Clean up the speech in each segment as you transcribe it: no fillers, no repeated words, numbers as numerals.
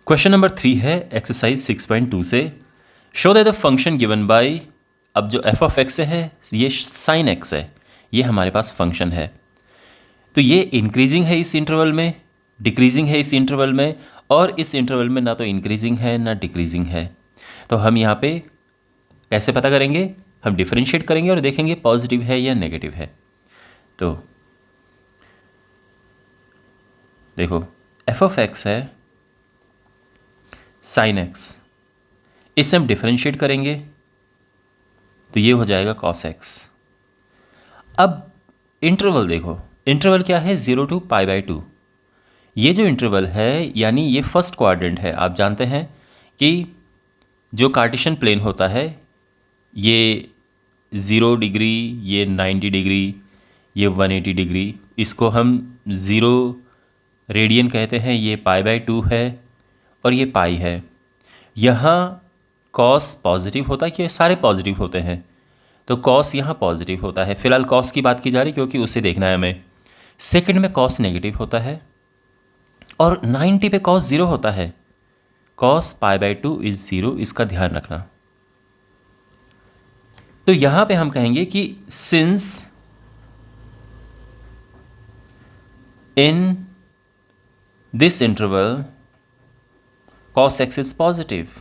Question number 3 है exercise 6.2 से। Show that the function given by, अब जो एफ ऑफ एक्स है ये साइन एक्स है, ये हमारे पास फंक्शन है। तो ये इंक्रीजिंग है इस इंटरवल में, डिक्रीजिंग है इस इंटरवल में, और इस इंटरवल में ना तो इंक्रीजिंग है ना डिक्रीजिंग है। तो हम यहाँ पे कैसे पता करेंगे? हम डिफरेंशिएट करेंगे और देखेंगे पॉजिटिव है या नेगेटिव है। तो देखो, एफ ऑफ एक्स है साइन एक्स, इससे हम डिफरेंशिएट करेंगे तो ये हो जाएगा कॉस एक्स। अब इंटरवल देखो, इंटरवल क्या है? 0 to π/2। ये जो इंटरवल है यानी ये फर्स्ट क्वाड्रेंट है। आप जानते हैं कि जो कार्टेशियन प्लेन होता है ये 0 डिग्री, ये 90 डिग्री, ये 180 डिग्री, इसको हम 0 रेडियन कहते हैं, ये π/2 है और ये पाई है। यहाँ कॉस पॉजिटिव होता है कि सारे पॉजिटिव होते हैं, तो कॉस यहाँ पॉजिटिव होता है। फिलहाल कॉस की बात की जा रही क्योंकि उसे देखना है हमें। सेकंड में कॉस नेगेटिव होता है और 90 पे कॉस 0 होता है। कॉस π/2 इज 0, इसका ध्यान रखना। तो यहाँ पे हम कहेंगे कि since in this interval cos x is positive,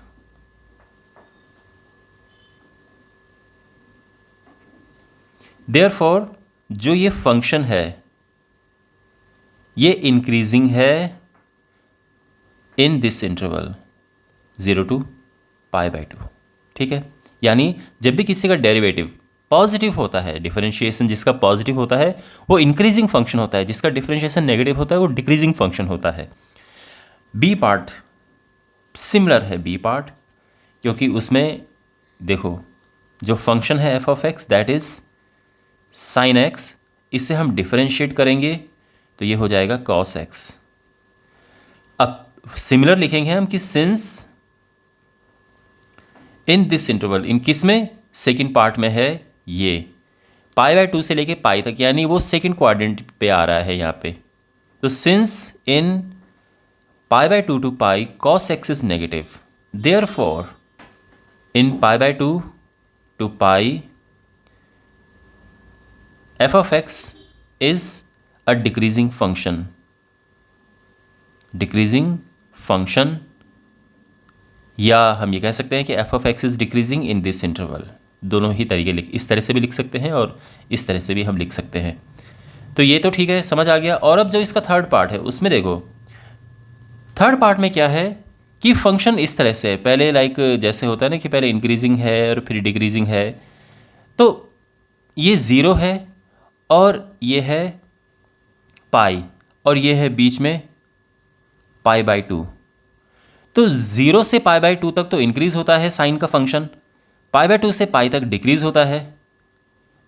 therefore जो ये फंक्शन है ये इंक्रीजिंग है इन दिस इंटरवल 0 to π/2। ठीक है, यानी जब भी किसी का डेरिवेटिव पॉजिटिव होता है, डिफरेंशिएशन जिसका पॉजिटिव होता है वो इंक्रीजिंग फंक्शन होता है, जिसका डिफरेंशिएशन नेगेटिव होता है वो डिक्रीजिंग फंक्शन होता है। बी पार्ट सिमिलर है, बी पार्ट, क्योंकि उसमें देखो जो फंक्शन है F of x that is sine x, इससे हम डिफरेंशिएट करेंगे तो ये हो जाएगा कॉस एक्स। अब सिमिलर लिखेंगे हम कि सिंस इन दिस इंटरवल, इन किस में? सेकेंड पार्ट में है ये π/2 से लेके पाई तक, यानी वो सेकेंड क्वाड्रेंट पे आ रहा है यहाँ पे। तो since in π/2 to π cos x is negative, therefore in π/2 to π f of x is a decreasing function, decreasing function, या हम ये कह सकते हैं कि f of x is decreasing in this interval। दोनों ही तरीके इस तरह से भी लिख सकते हैं और इस तरह से भी हम लिख सकते हैं। तो ये तो ठीक है, समझ आ गया। और अब जो इसका थर्ड पार्ट है उसमें देखो, थर्ड पार्ट में क्या है कि फंक्शन इस तरह से पहले लाइक जैसे होता है ना कि पहले इंक्रीजिंग है और फिर डिक्रीजिंग है, तो ये 0 है और ये है पाई और ये है बीच में π/2। तो 0 से π/2 तक तो इंक्रीज होता है साइन का फंक्शन, π/2 से पाई तक डिक्रीज होता है।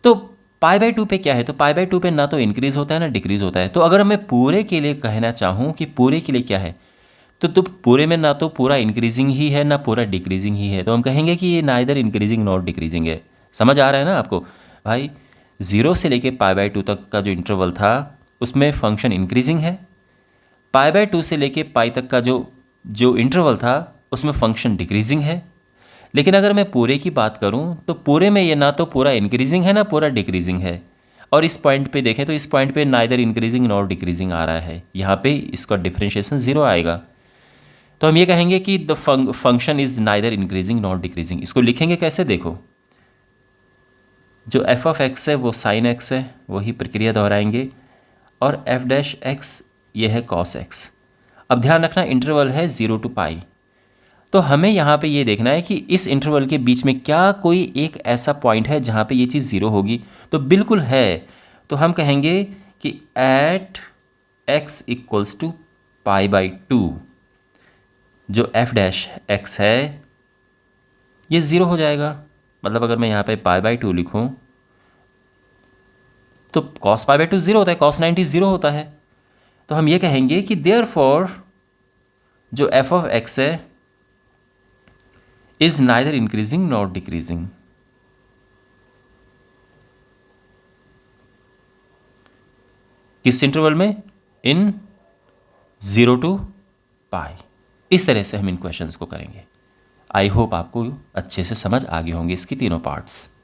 तो π/2 पे क्या है? तो π/2 पे ना तो इंक्रीज होता है ना डिक्रीज होता है। तो अगर मैं पूरे के लिए कहना चाहूँ कि पूरे के लिए क्या है, तो पूरे में ना तो पूरा इंक्रीजिंग ही है ना पूरा डिक्रीजिंग ही है, तो हम कहेंगे कि ये नाइदर इंक्रीजिंग नॉट डिक्रीजिंग है। समझ आ रहा है ना आपको भाई? 0 से लेके π/2 तक का जो इंटरवल था उसमें फंक्शन इंक्रीजिंग है, π/2 से लेके पाई तक का जो इंटरवल था उसमें फंक्शन डिक्रीजिंग है। लेकिन अगर मैं पूरे की बात करूं तो पूरे में ये ना तो पूरा इंक्रीजिंग है ना पूरा डिक्रीजिंग है, और इस पॉइंट पे देखें तो इस पॉइंट पे नाइदर इंक्रीजिंग नॉट डिक्रीजिंग आ रहा है, यहाँ पे इसका डिफरेंशिएशन 0 आएगा। तो हम ये कहेंगे कि the function is neither increasing not decreasing. इसको लिखेंगे कैसे? देखो, जो एफ ऑफ एक्स है वो साइन एक्स है, वही प्रक्रिया दोहराएंगे, और एफ डैश एक्स ये है कॉस एक्स। अब ध्यान रखना इंटरवल है 0 to π, तो हमें यहाँ पे ये देखना है कि इस इंटरवल के बीच में क्या कोई एक ऐसा पॉइंट है जहाँ पे ये चीज़ 0 होगी। तो बिल्कुल है, तो हम कहेंगे कि एट x इक्वल्स टू π/2 जो एफ डैश एक्स है ये 0 हो जाएगा। मतलब अगर मैं यहाँ पे π/2 लिखूँ तो cos π/2 0 होता है, cos 90 0 होता है। तो हम ये कहेंगे कि देयरफॉर जो एफ ऑफ एक्स है is neither increasing not decreasing. किस इंटरवल में? इन 0 to π। इस तरह से हम इन क्वेश्चंस को करेंगे। आई होप आपको अच्छे से समझ आ गए होंगे इसकी तीनों पार्ट्स।